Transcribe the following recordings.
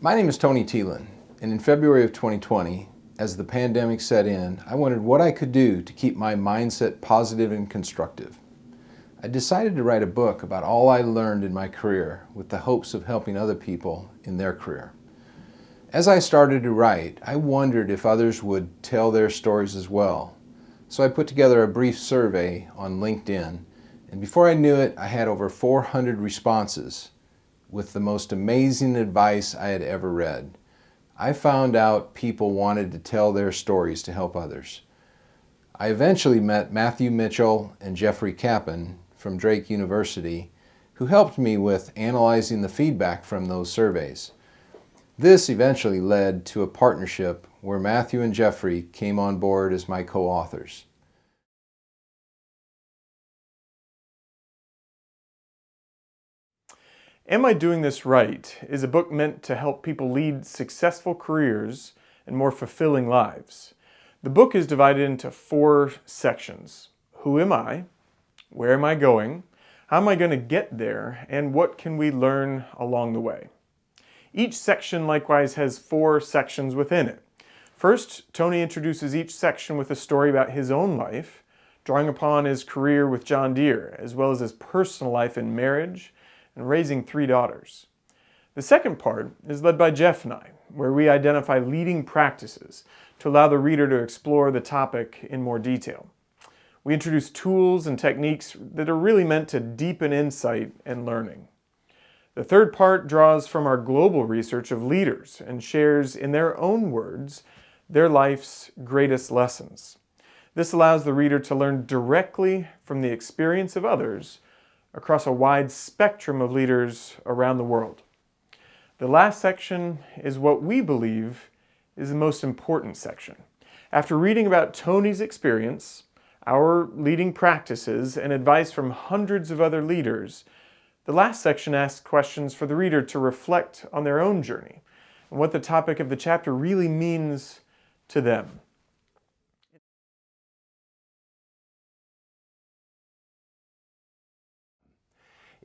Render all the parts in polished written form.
My name is Tony Thelen, and in February of 2020, as the pandemic set in, I wondered what I could do to keep my mindset positive and constructive. I decided to write a book about all I learned in my career with the hopes of helping other people in their career. As I started to write, I wondered if others would tell their stories as well. So I put together a brief survey on LinkedIn, and before I knew it, I had over 400 responses with the most amazing advice I had ever read. I found out people wanted to tell their stories to help others. I eventually met Mitchell and Jeffrey Kappen from Drake University, who helped me with analyzing the feedback from those surveys. This eventually led to a partnership where Matthew and Jeffrey came on board as my co-authors. Am I Doing This Right is a book meant to help people lead successful careers and more fulfilling lives. The book is divided into 4 sections. Who am I? Where am I going? How am I going to get there? And what can we learn along the way? Each section likewise has 4 sections within it. First, Tony introduces each section with a story about his own life, drawing upon his career with John Deere, as well as his personal life in marriage and raising 3 daughters. The second part is led by Jeff and I, where we identify leading practices to allow the reader to explore the topic in more detail. We introduce tools and techniques that are really meant to deepen insight and learning. The third part draws from our global research of leaders and shares, in their own words, their life's greatest lessons. This allows the reader to learn directly from the experience of others across a wide spectrum of leaders around the world. The last section is what we believe is the most important section. After reading about Tony's experience, our leading practices, and advice from hundreds of other leaders, the last section asks questions for the reader to reflect on their own journey and what the topic of the chapter really means to them.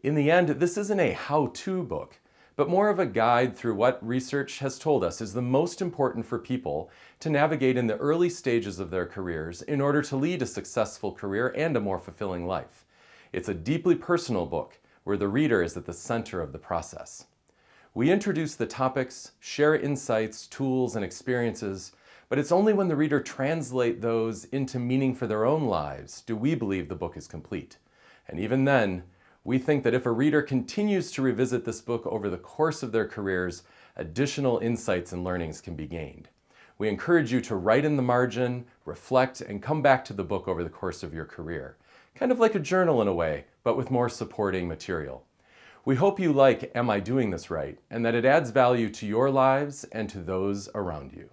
In the end, this isn't a how-to book, but more of a guide through what research has told us is the most important for people to navigate in the early stages of their careers in order to lead a successful career and a more fulfilling life. It's a deeply personal book where the reader is at the center of the process. We introduce the topics, share insights, tools, and experiences, but it's only when the reader translate those into meaning for their own lives do we believe the book is complete. And even then, we think that if a reader continues to revisit this book over the course of their careers, additional insights and learnings can be gained. We encourage you to write in the margin, reflect, and come back to the book over the course of your career. Kind of like a journal in a way, but with more supporting material. We hope you like Am I Doing This Right? And that it adds value to your lives and to those around you.